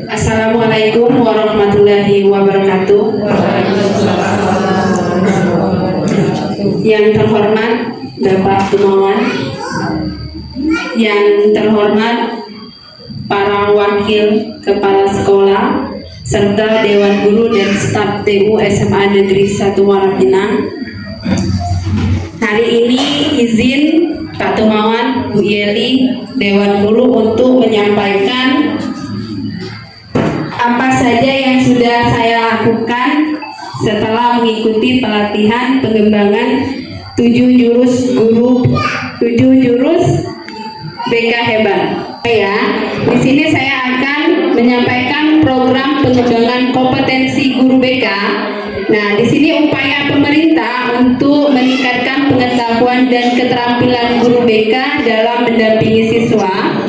Assalamualaikum warahmatullahi wabarakatuh. Yang terhormat Bapak Tumawan, yang terhormat para wakil kepala sekolah serta Dewan Guru dan staf TU SMA Negeri 1 Muara Pinang. Hari ini izin Pak Tumawan, Bu Yeli, Dewan Guru untuk menyampaikan apa saja yang sudah saya lakukan setelah mengikuti pelatihan pengembangan 7 jurus BK Hebat. Di sini saya akan menyampaikan program pengembangan kompetensi guru BK. Nah, di sini upaya pemerintah untuk meningkatkan pengetahuan dan keterampilan guru BK dalam mendampingi siswa.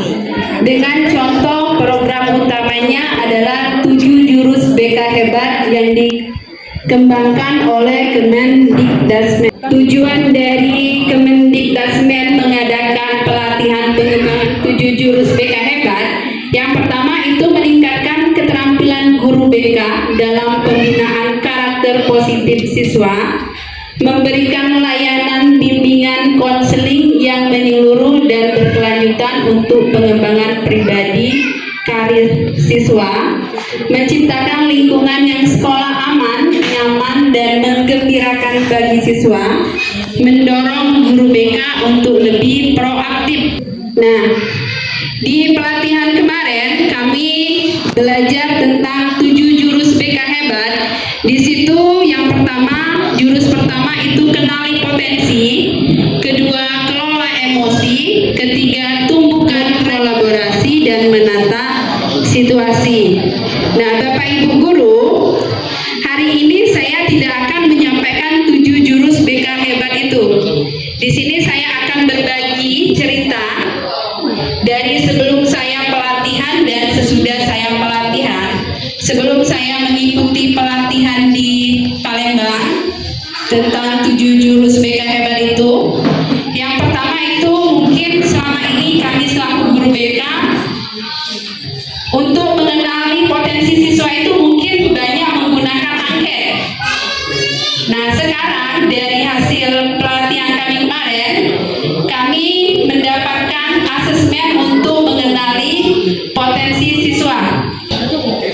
Dengan contoh program utamanya adalah 7 jurus BK Hebat yang dikembangkan oleh Kemendikdasmen. Tujuan dari Kemendikdasmen mengadakan pelatihan pengembangan 7 jurus BK Hebat, yang pertama itu meningkatkan keterampilan guru BK dalam pembinaan karakter positif siswa, memberikan layanan bimbingan konseling yang menyeluruh dan berkelanjutan untuk pengembangan pribadi karir siswa, menciptakan lingkungan yang sekolah aman, nyaman, dan menggembirakan bagi siswa, mendorong guru BK untuk lebih proaktif. Nah, di pelatihan kemarin kami belajar tentang 7 jurus BK Hebat. Di situ yang pertama, jurus pertama itu kenali potensi, kedua kelola emosi, ketiga tumbuhkan kolaborasi dan menata situasi. Nah, Bapak Ibu guru, hari ini saya tidak akan menyampaikan 7 jurus BK Hebat itu. Di sini saya akan berbagi cerita dari sebelum saya pelatihan dan sesudah saya pelatihan. Sebelum saya mengikuti pelatihan di Palembang tentang 7 jurus BK Hebat itu, yang pertama itu mungkin selama ini kami selaku guru BK untuk mengenali potensi siswa itu mungkin banyak menggunakan angket. Nah, sekarang dari hasil pelatihan kami kemarin, kami mendapatkan asesmen untuk mengenali potensi siswa.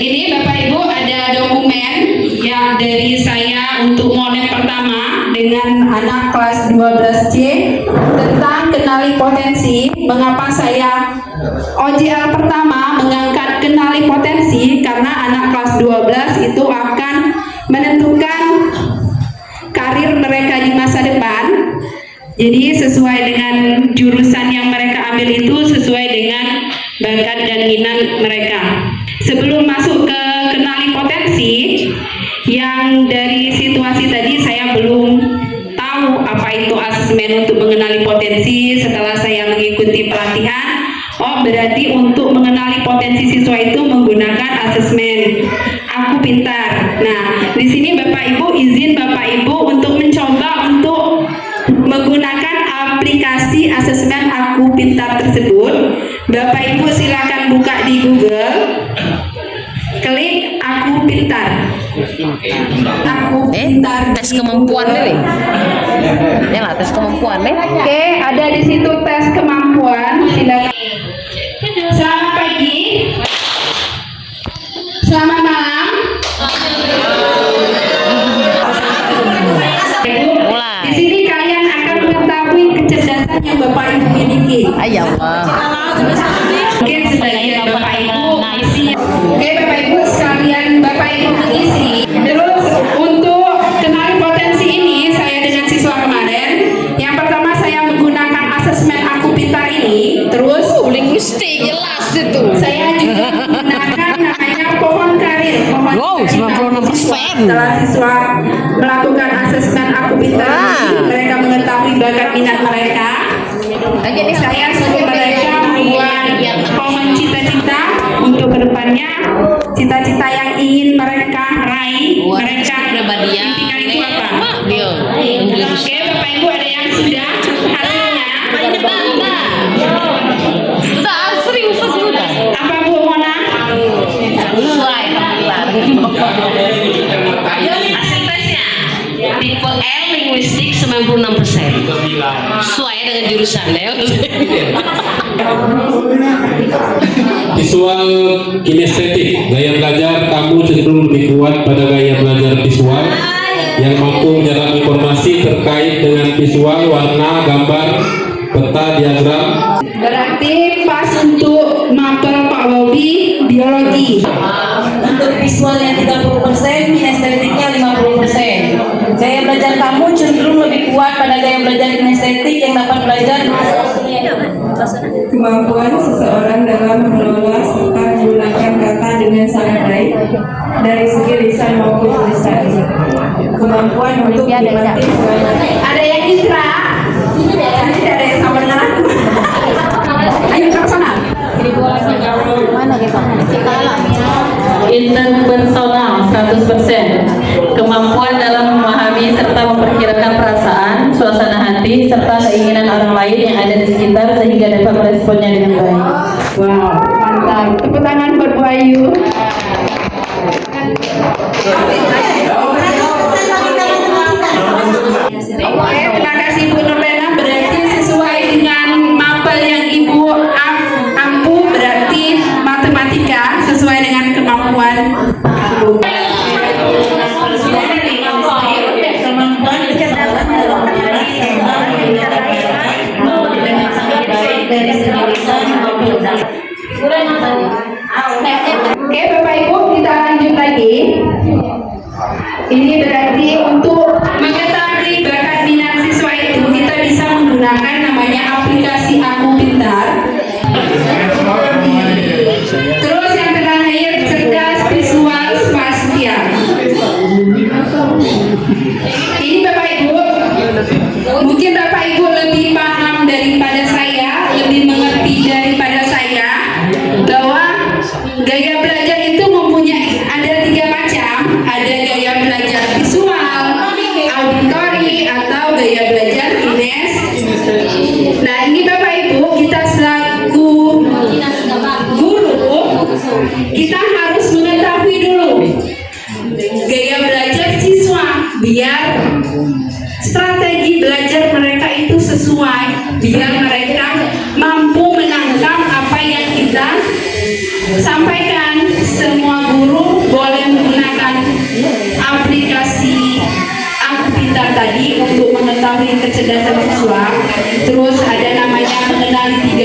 Ini Bapak Ibu ada dokumen yang dari saya untuk model pertama dengan anak kelas 12C tentang kenali potensi. Mengapa saya OJL pertama mengangkat kenali potensi? Karena anak kelas 12 itu akan menentukan karir mereka di masa depan. Jadi sesuai dengan jurusan yang mereka ambil itu sesuai dengan bakat dan minat mereka. Sebelum masuk ke kenali potensi, yang dari situasi tadi saya belum tahu apa itu asesmen untuk mengenali potensi. Setelah saya mengikuti pelatihan, oh berarti untuk mengenali potensi siswa itu menggunakan asesmen Aku Pintar. Nah, di sini Bapak Ibu izin Bapak Ibu untuk mencoba untuk menggunakan aplikasi asesmen Aku Pintar tersebut. Bapak Ibu silakan buka di Google, klik Aku Pintar. Aku Pintar. Tes kemampuan nih. Ya lah, tes kemampuan nih. Oke, ada di situ tes kemampuan. Silakan. Selamat pagi. Selamat malam. Mulai. Di sini kalian akan mengetahui kecerdasan yang Bapak Ibu miliki. Ayo Allah. Mungkin sebagian Bapak Ibu mengisi. Oke, Bapak Ibu sekalian, Bapak Ibu mengisi. Terus untuk kenali potensi ini, saya dengan siswa kemarin, yang pertama saya menggunakan asesmen Aku Pintar ini. Terus Linguistik jelas itu. saya juga menggunakan namanya pohon karir. Wow, 96%. Setelah siswa melakukan asesmen Aku Pintar ini, mereka mengetahui bakat minat mereka. Jadi Saya suruh mereka membuat pohon cita-cita untuk kedepannya, cita-cita yang ingin mereka raih, mereka impikan itu apa? Oke, Bapak Ibu ada yang sudah hasilnya? Sudah serius sudah. Apa Bu Mona? Hasil tesnya tipe L linguistik 96%. Sesuai dengan jurusan ya. Visual kinestetik, gaya belajar kamu cenderung lebih kuat pada gaya belajar visual yang mampu menyerap informasi terkait dengan visual, warna, gambar, peta, diagram. Berarti pas untuk mapel Pak Bobi biologi. Untuk visualnya 30%, kinestetiknya 50%. Gaya belajar kamu cenderung lebih kuat pada gaya belajar kinestetik yang dapat belajar Kemampuan seseorang dalam mengelola serta menggunakan kata dengan sangat baik dari segi lisan maupun tulisan. Kemampuan untuk menikmati Ada yang intra? Nanti ada yang sama dengan aku. Ayo ke sana. Interpersonal 100%. Kemampuan dalam memahami serta memperkirakan perasaan, suasana hati, serta keinginan orang lain yang ada di sekitar sehingga dapat meresponnya dengan baik. Wow, mantap. Tepuk tangan buat Bu Ayu. Oke, terima kasih Bu Nurlena. Berarti sesuai dengan mapel yang Ibu ampu, berarti matematika sesuai dengan kemampuan. Oke Bapak Ibu, kita lanjut lagi. Ini berarti untuk mengetahui bakat minat siswa itu kita bisa menggunakan namanya aplikasi Aku Pintar. Terus yang terakhir cerdas visual spasial. Ini Bapak Ibu, mungkin Bapak Ibu lebih paham daripada saya, lebih mengerti daripada saya bahwa gaya belajar itu mempunyai ada 3 macam. Ada gaya belajar visual, auditori, atau gaya belajar kines. Nah ini Bapak Ibu, kita selaku guru, kita harus mengetahui dulu gaya belajar siswa biar strategi belajar mereka itu sesuai, biar mereka mampu menangkap apa yang kita sampaikan. Semua guru boleh menggunakan aplikasi Aku Pintar tadi untuk mengetahui kecerdasan siswa. Terus ada namanya mengenali 3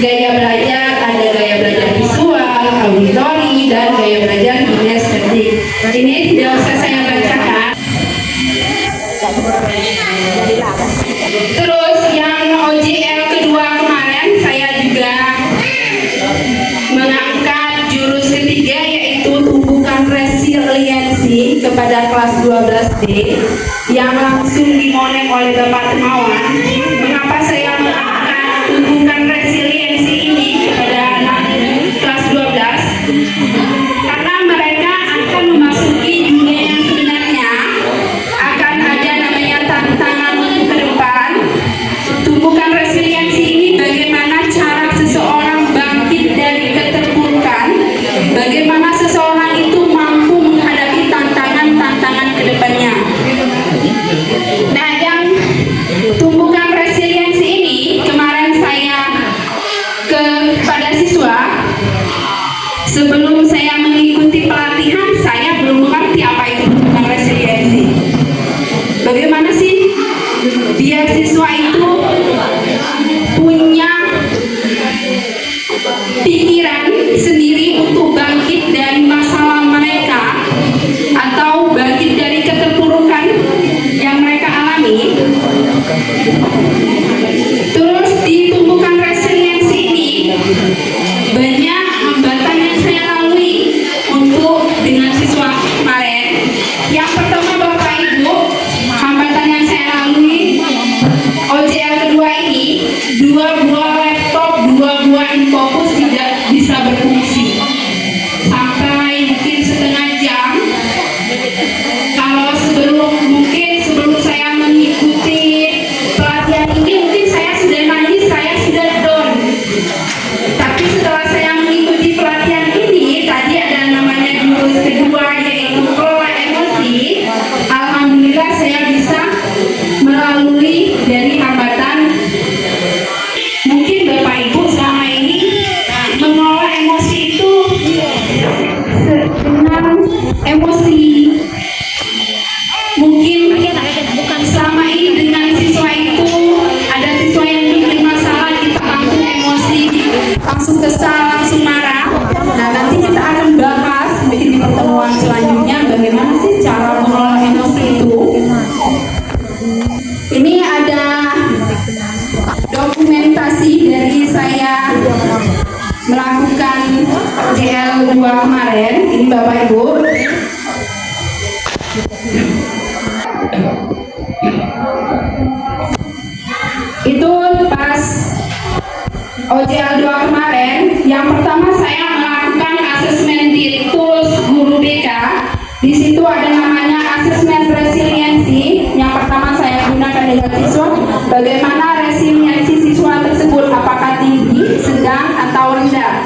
gaya belajar. Ada gaya belajar visual, auditori, dan gaya belajar kinestetik. Ini tidak usah saya bacakan. Terus yang OJL kedua kemarin saya juga mengangkat jurus ketiga, yaitu tumbuhkan resiliensi kepada kelas 12D yang langsung dimonek oleh Bapak Temawan. Mengapa saya mengangkat tumbuhkan resiliensi ini kepada anak kelas 12? Karena mereka akan memasuki dunia yang sebenarnya, akan ada namanya tantangan ke depan. Tumbuhkan resiliensi ini bagaimana cara seseorang bangkit dari keterpurukan, bagaimana seseorang itu mampu menghadapi tantangan-tantangan ke depannya. Nah, yang tumbuhkan resiliensi ini kemarin saya kepada siswa, sebelum saya mengikuti pelatihan saya belum mengerti apa itu tumbuhkan resiliensi. Bagaimana sih biar siswa itu punya pikiran sendiri untuk bangkit dari masalah mereka atau bangkit dari keterpurukan yang mereka alami. Terus ditumbuhkan resiliensi ini banyak hambatan yang saya lalui untuk dengan siswa kemarin. Yang pertama Bapak Ibu, hambatan yang saya lalui OJL kedua ini, 2 buah laptop, 2 buah infocus tidak bisa berfungsi sampai mungkin setengah jam. Kalau sebelum saya mengikuti pelatihan ini, mungkin saya sudah nangis, saya sudah down. Tapi setelah saya mengikuti pelatihan ini, tadi ada melihat siswa bagaimana resiliensi siswa tersebut, apakah tinggi, sedang, atau rendah.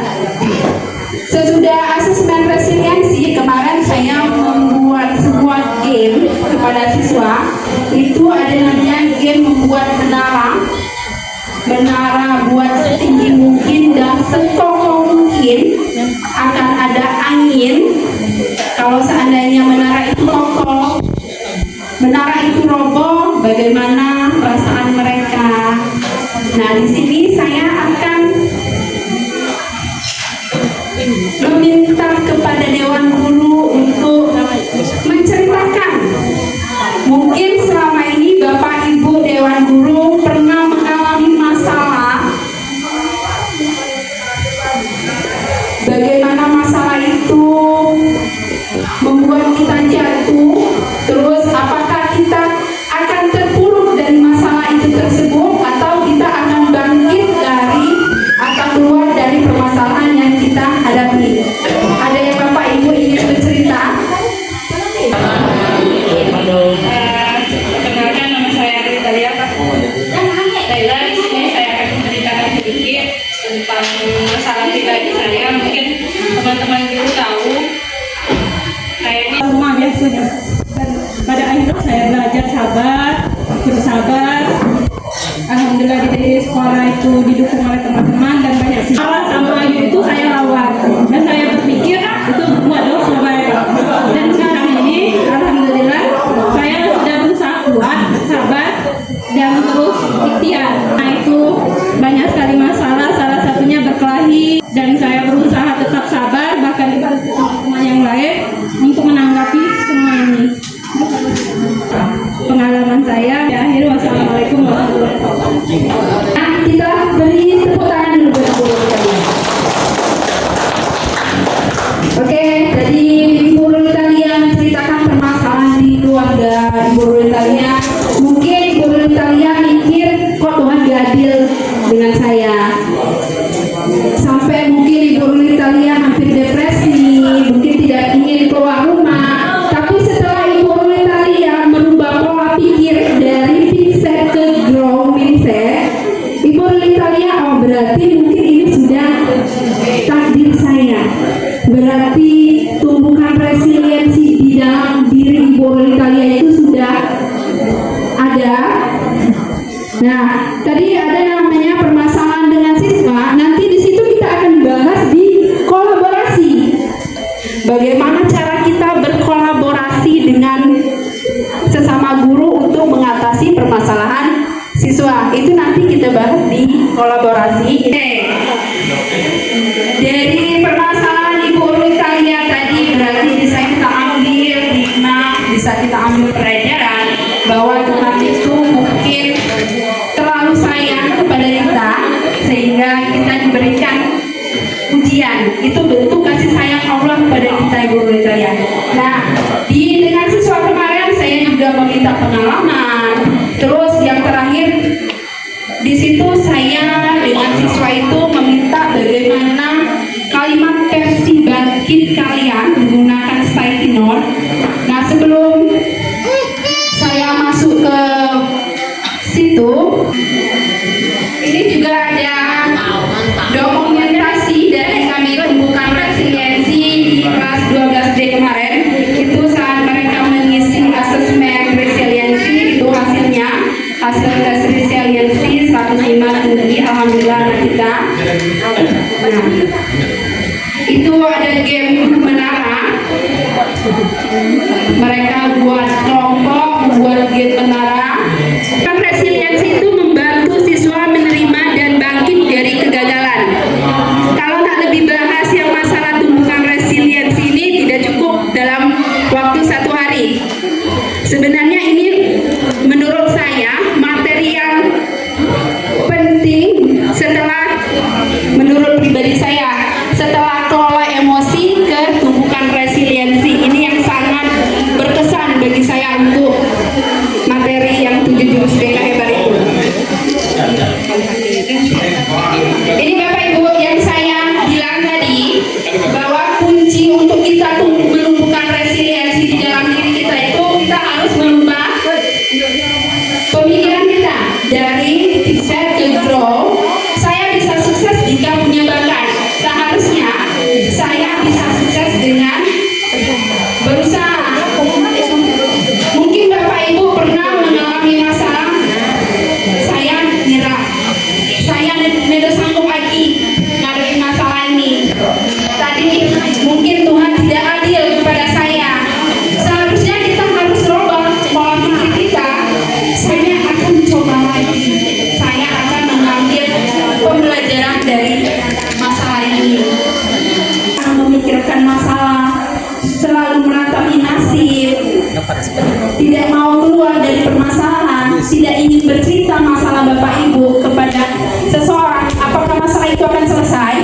Sesudah asesmen resiliensi, kemarin saya membuat sebuah game kepada siswa. Itu ada namanya game membuat menara buat setinggi mungkin dan sekokoh mungkin. Akan ada angin kalau seandainya menara itu kokoh, menara itu roboh, bagaimana perasaan mereka. Nah, di sini saya akan meminta kepada Dewan Guru untuk menceritakan. Mungkin selama ini Bapak Ibu Dewan Guru pernah mengalami masalah. Bagaimana masalah itu membuat kita jatuh, terus apakah kita akan terpuruk dari masalah itu tersebut, atau kita akan bangkit dari atau keluar dari permasalahan yang kita hadapi. Ada yang Bapak Ibu ingin bercerita? Perkenalkan, nama saya Ritalia. Baiklah, di sini saya akan menceritakan sedikit tentang masalah pribadi saya. Mungkin teman-teman guru tahu, saya ini rumah biasanya. Dan pada akhirnya saya belajar sabar, bersabar. Alhamdulillah di sekolah itu didukung oleh teman-teman dan banyak siswa. Sama itu saya lawan dan saya berpikir itu buat dosa baik. Dan sekarang ini alhamdulillah saya sudah berusaha kuat, sabar dan terus ikhtiar. Nah, itu banyak sekali masalah, salah satunya berkelahi, dan saya berusaha tetap sabar bahkan dibantu teman-teman yang lain untuk menanggapi semua ini. Pengalaman saya di akhir. Wassalamualaikum warahmatullahi wabarakatuh. Nah, kita beri tepuk tangan dulu buat guru kalian. Oke, jadi Ibu Ritalia menceritakan permasalahan di keluarga Ibu Ritalia. Mungkin Ibu Ritalia mikir, kok Tuhan gak adil dengan saya. Sampai mungkin Ibu Ritalia hampir depresi, mungkin tidak ingin keluar rumah. Tapi setelah Ibu Ritalia merubah pola pikir dari mindset ke growth mindset, Ibu Ritalia, oh berarti mungkin ini sudah takdir saya. Berarti tumbuhan resiliensi di dalam diri Ibu Ritalia itu sudah ada. Nah, tadi ada namanya permasalahan dengan siswa. Nanti di situ kita akan bahas di kolaborasi. Bagaimana cara kita berkolaborasi dengan sesama guru untuk mengatasi permasalahan siswa. Itu nanti kita bahas di kolaborasi. Dari permasalahan Ibu Ritalia tadi, berarti bisa kita ambil hikmah, bisa kita ambil pelajaran bahwa Tuhan itu mungkin terlalu sayang kepada kita sehingga kita diberikan ujian. Itu bentuk kasih sayang Allah kepada kita, Ibu Ritalia. Nah, dengan siswa kemarin saya juga meminta pengalaman. Terus yang terakhir di situ saya dengan siswa itu meminta bagaimana kalimat versi bangkit kalian menggunakan staikinor. Nah, sebelum saya masuk ke situ, ini juga ada dokumentasi dari kami Tumbukan Resiliensi di kelas 12D kemarin. Itu saat mereka mengisi asesmen resiliensi, itu hasilnya hasil tes resiliensi 105 tinggi, alhamdulillah anak kita. Nah, itu ada game menara. Mereka buat kelompok, membuat game menara. Kan resiliensi itu membantu siswa menerima dan bangkit dari kegagalan. Kalau tak lebih bahas yang masalah tumbukan resiliensi ini tidak cukup dalam waktu 1 hari. Sebenarnya ini menurut saya materi yang penting setelah, menurut pribadi saya, setelah kelola emosi ke tumbukan resiliensi. Ini yang sangat berkesan bagi saya untuk materi yang 7 jurus BK hebat itu. Ini Bapak Ibu yang saya bilang tadi, bahwa kunci untuk kita menumbuhkan resiliensi di dalam diri kita itu kita harus merubah pemikiran mungkin Tuhan tidak adil kepada saya. Seharusnya kita harus rubah pola pikir kita. Saya akan coba lagi. Saya akan mengambil pembelajaran dari masalah ini. Memikirkan masalah, selalu meratapi nasib, tidak mau keluar dari permasalahan, tidak ingin bercerita masalah Bapak Ibu kepada seseorang. Apakah masalah itu akan selesai?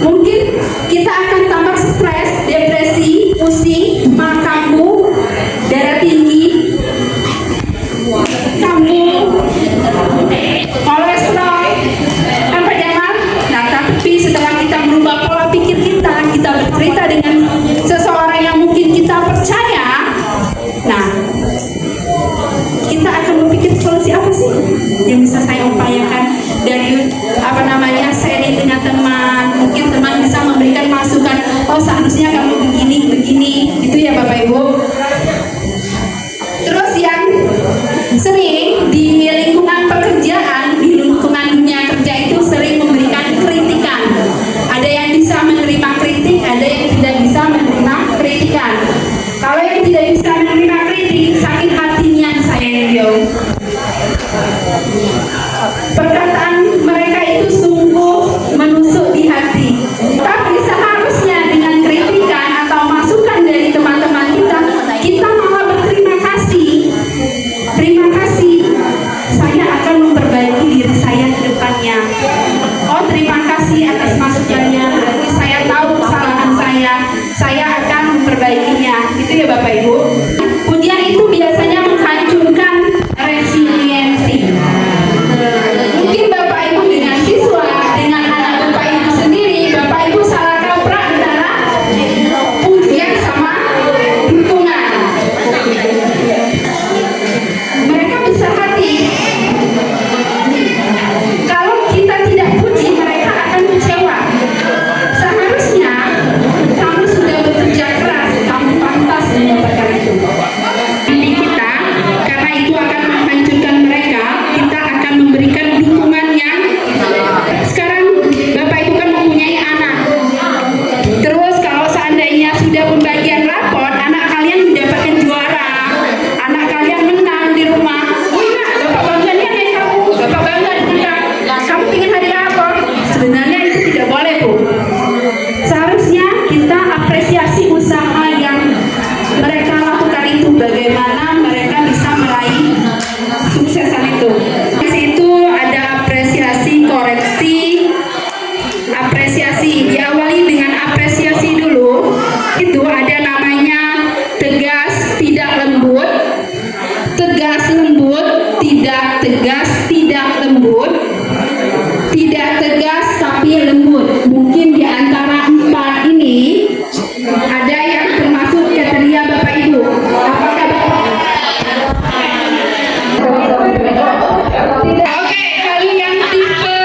Mungkin kita akan tambah stres, depresi, pusing, mah kambuh, darah tinggi, kambuh, kolesterol, kan penyakit. Nah, tapi setelah kita merubah pola pikir kita bercerita dengan seseorang yang mungkin kita percaya, nah, kita akan berpikir solusi apa sih yang bisa saya upayakan dari sharing dengan teman. Mungkin teman bisa memberikan masukan, oh seharusnya kamu begini, gitu ya Bapak Ibu. Terus yang sering di lingkungan pekerjaan, di lingkungan dunia kerja itu sering memberikan kritikan. Ada yang bisa menerima kritik, ada yang tidak bisa menerima kritikan. Kalau yang tidak bisa menerima kritik, sakit hatinya saya jauh. Perkataan mereka itu sungguh menusuk di hati. Tapi seharusnya dengan kritikan atau masukan dari teman-teman kita malah berterima kasih. Terima kasih, saya akan memperbaiki diri saya ke depannya. Oh, terima kasih atas masukannya. Berarti saya tahu kesalahan saya akan memperbaikinya. Gitu ya Bapak Ibu. Pujian itu biasanya menghancurkan resiliensi. Mungkin Bapak Ibu dengan siswa, dengan anak Bapak Ibu sendiri, Bapak Ibu salah kaprah antara pujian sama dukungan. Mereka besar hati. Kalau kita tidak puji, mereka akan kecewa. Seharusnya kamu sudah bekerja keras, kamu pantas mendapatkan itu. Diri kita, karena itu akan menghancurkan mereka, kita akan memberikan dukungan yang sekarang Bapak Ibu kan mempunyai anak. Terus kalau seandainya sudah pembagian rapor, anak kalian mendapatkan juara, anak kalian menang di rumah. Oh iya, Bapak bangga nih dengan kamu, Bapak bangga dengan kamu ingin hadir rapor. Sebenarnya itu tidak boleh, Bu. Seharusnya kita apresiasi usaha yang mereka lakukan itu, bagaimana mereka bisa meraih suksesan itu. Di situ ada apresiasi, koreksi, apresiasi. Diawali dengan apresiasi dulu. Itu ada namanya tegas, tidak lembut. Tegas, lembut, tidak tegas, tidak lembut. Tidak tegas tapi lembut. Mungkin di antara empat ini ada yang termasuk kriteria Bapak Ibu. Apakah Bapak? Oke, kalau yang tipe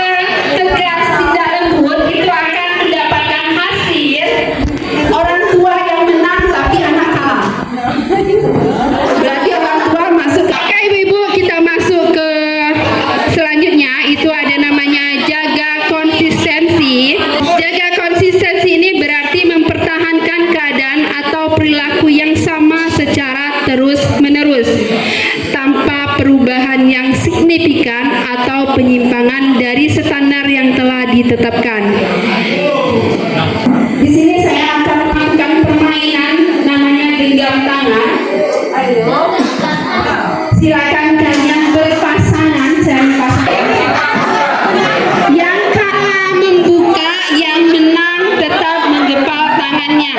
tegas tidak lembut itu akan mendapatkan hasil orang tua yang menang tapi anak kalah. Berarti orang tua masuk. Oke Ibu-ibu, kita masuk ke selanjutnya. Itu ada namanya jaga konsistensi. Jaga konsistensi ini berarti mempertahankan keadaan atau perilaku yang sama secara terus-menerus tanpa perubahan yang signifikan atau penyimpangan dari standar yang telah ditetapkan. Di sini saya akan melakukan permainan namanya genggam tangan. Ayo, silakan kalian berpasangan cari pasangan. Yang kalah membuka, yang menang tetap menggepal tangannya.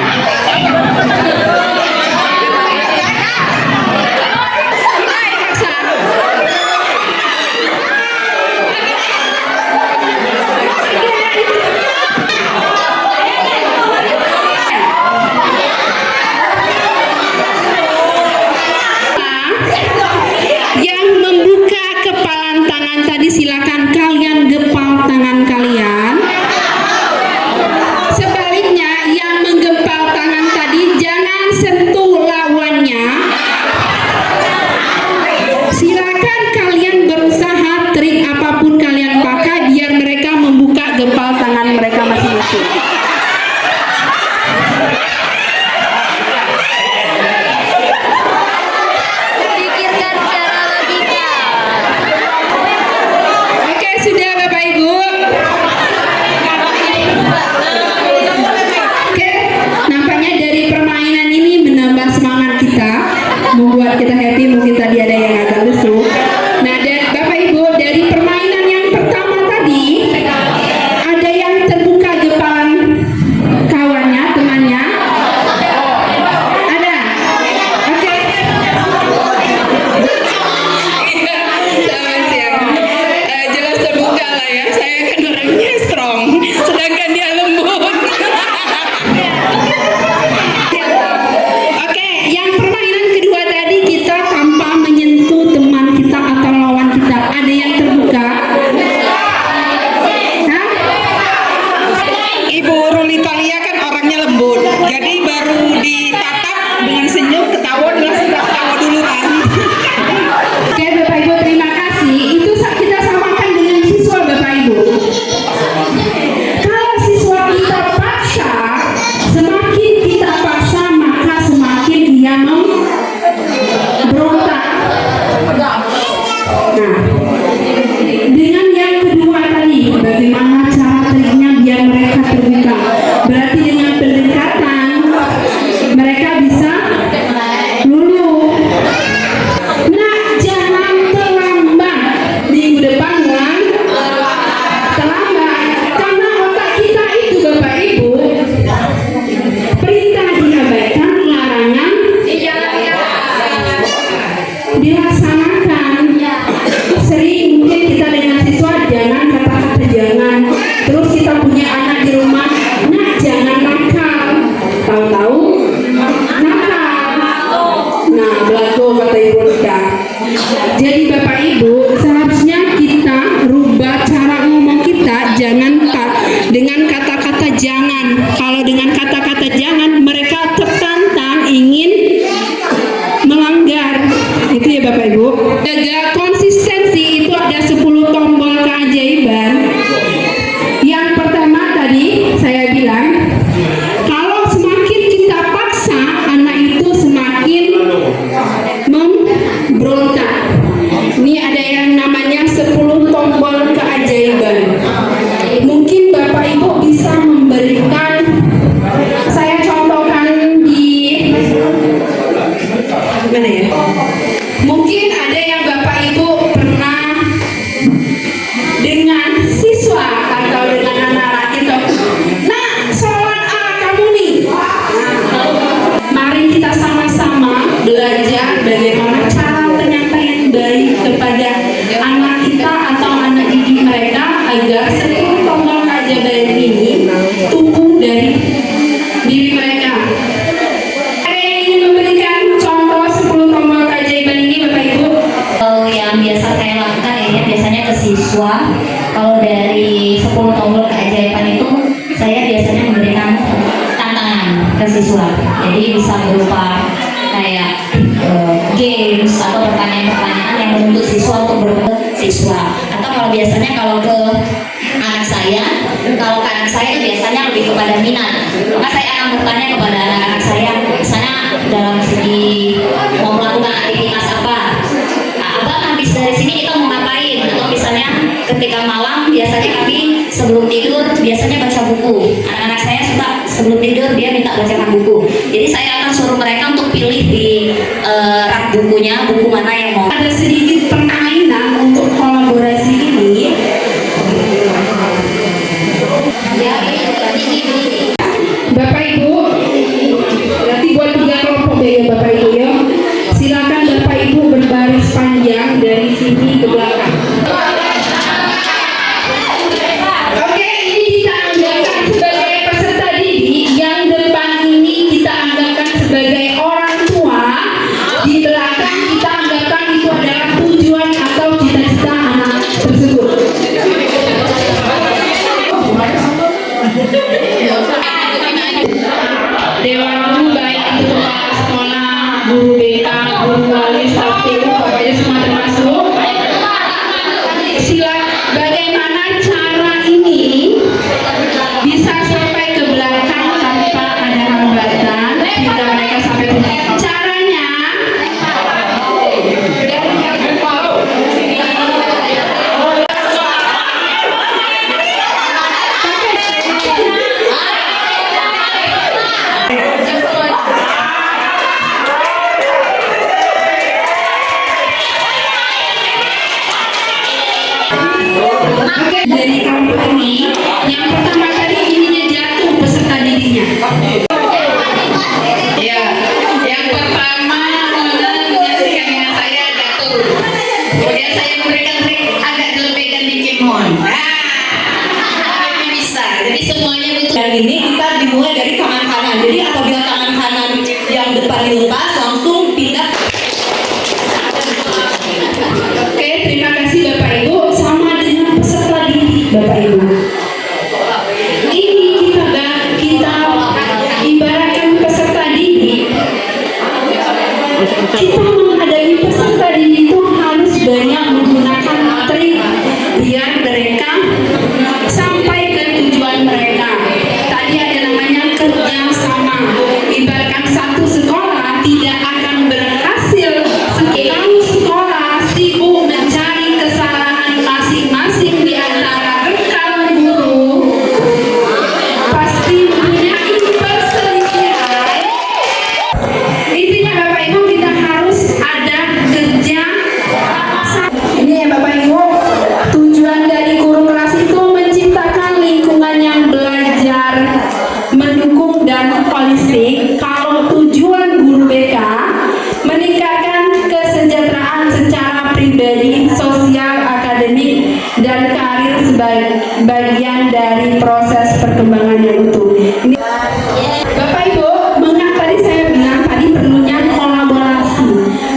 Paksa. membuat kita happy, mungkin tadi ada yang agak lucu. Nah, dan Bapak Ibu, dari permainan yang pertama tadi, ada yang terbuka depan kawannya, temannya. Ada? Oke. Sama siap. Jelas terbuka lah ya. Saya kan orangnya strong, sedangkan dia lembut. Oke, yang permainan kedua tadi kita tanpa menyentuh teman kita atau lawan kita. Ada yang terbuka? Hah? Ibu Rulita Lia kan orangnya lembut, jadi baru ditatap dengan senyum, ketawa langsung ketawa duluan. Oke, Bapak Ibu, terima kasih. Itu kita samakan dengan siswa Bapak Ibu. Kalau siswa kita paksa, semakin kita paksa maka semakin dia memberontak. Nah, dengan yang kedua tadi, bagaimana cara triknya biar mereka terbuka? Berarti dengan pendekatan mereka bisa luluh. Nah, jangan terlambat. Minggu depan kan terlambat, karena otak kita itu Bapak Ibu, perintah diabaikan, larangan dilaksanakan. Sering mungkin kita dengan siswa jangan kata-kata jangan, terus kita punya anak di rumah, nah jangan nakal, tahu-tahu nakal. Nah, belagu kata Ibu Rika. Jadi Bapak Ibu, seharusnya kita rubah cara ngomong kita, jangan dengan kata-kata jangan. Kalau dengan kata-kata jangan, mereka tertantang ingin melanggar. Itu ya Bapak Ibu. Jaga konsistensi itu ada 10 tombol keajaiban. Yang pertama tadi saya bilang, kalau semakin kita paksa, anak itu semakin memberontak. Ini ada yang namanya 10 tombol keajaiban. Mungkin Bapak Ibu bisa memberikan, saya contohkan di mana ya? Mungkin ada yang Bapak Ibu pernah dengan siswa atau dengan anak-anak itu. Nah, soal kamu nih. Mari kita sama-sama belajar bagaimana cara penyampaian baik kepada anak kita atau anak didik mereka agar 10 tombol keajaiban ini tumbuh dari diri mereka. Ada yang ingin memberikan contoh 10 tombol keajaiban ini Bapak Ibu? Kalau yang biasa saya lakukan ya biasanya ke siswa, kalau dari 10 tombol keajaiban itu saya biasanya memberikan tantangan ke siswa. Jadi bisa berupa kayak games atau pertanyaan-pertanyaan yang menuntut siswa untuk berpikir siswa. Atau kalau biasanya kalau ke anak saya, kalau ke anak saya biasanya lebih kepada minat. Maka saya akan bertanya kepada anak-anak saya, misalnya dalam segi mau melakukan aktivitas apa. Abang habis dari sini kita mau ngapain? Atau misalnya ketika malam biasanya kami sebelum tidur biasanya baca buku. Anak-anak saya suka sebelum tidur dia minta bacakan buku. Jadi saya akan suruh mereka untuk pilih di rak bukunya, buku mana yang mau. Ada sedikit permainan untuk kolaborasi ini. Bapak Ibu, berarti buat 3 kelompok ya Bapak Ibu ya. Silakan Bapak Ibu berbaris panjang dari sini ke belakang. Oke, ini kita anggapkan sebagai peserta didik. Yang depan ini kita anggapkan sebagai orang tua. Di belakang kita anggapkan itu adalah tujuan Ya, yang pertama menyaksikan dengan saya jatuh. Kemudian saya memberikan trik agak dilepihkan dikit mohon. Lebih bisa. Jadi semuanya butuh. Dan ini kita dimulai dari tangan kanan. Jadi apabila tangan kanan yang depan dilepas, langsung pindah. Oke, terima kasih Bapak Ibu. Sama dengan peserta didik Bapak Ibu. Ini kita ibaratkan peserta didik. Kita menghadapi peserta didik itu harus banyak menggunakan trik biar mereka sampai ke tujuan mereka. Tadi ada namanya kerja sama. Ibaratkan satu sekolah tidak akan berhasil kalau sekolah sibuk mencari kesalahan masing-masing di antara rekan guru, pasti mempunyai perselisihan. Intinya Bapak Ibu, kita harus ada kerja. Ini ya Bapak Ibu, tujuan dari guru kelas itu menciptakan lingkungan yang belajar, mendukung dan holistik. Kalau tujuan guru BK meningkatkan kesejahteraan secara pribadi, sosial, akademik, dan karir sebagai bagian dari proses perkembangan yang utuh. Ini, Bapak Ibu, mengapa tadi saya bilang tadi perlunya kolaborasi?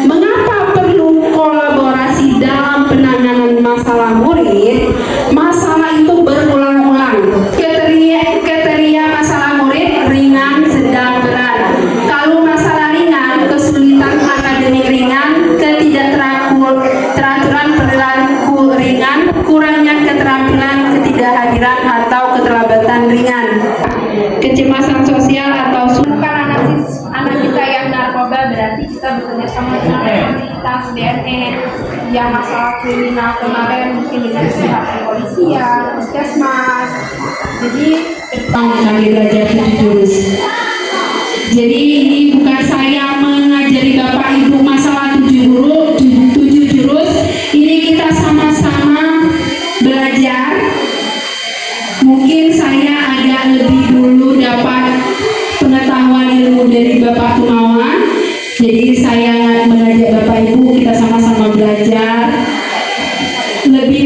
Mengapa perlu kolaborasi dalam penanganan masalah murid? Masalah itu berulang-ulang. Kriteria masalah murid ringan, sedang, berat. Kalau masalah ringan, kesulitan akademik ringan, ketidakteraturan perilaku ringan, kurangnya keterampilan ketidakhadiran atau keterlambatan ringan, kecemasan sosial atau bukan anak kita yang narkoba, berarti kita bekerja sama dengan komunitas BNN yang masalah kriminal kemarin mungkin dengan pihak kepolisian, puskesmas. Jadi kami belajar 7 jurus. Jadi ini bukan saya mengajari Bapak Ibu masalah 7 jurus. Ini kita sama-sama belajar. Mungkin saya agak lebih dulu dapat pengetahuan ilmu dari Bapak Tumawan. Jadi saya mengajak Bapak Ibu, kita sama-sama belajar. Lebih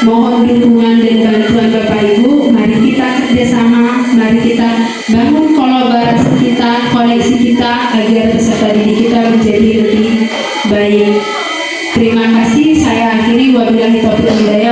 mohon dukungan dan bantuan Bapak Ibu. Mari kita kerjasama, mari kita bangun kolaborasi kita, koneksi kita agar peserta didik kita menjadi lebih baik. Terima kasih. Saya akhiri, wabillahi taufiq wal hidayah.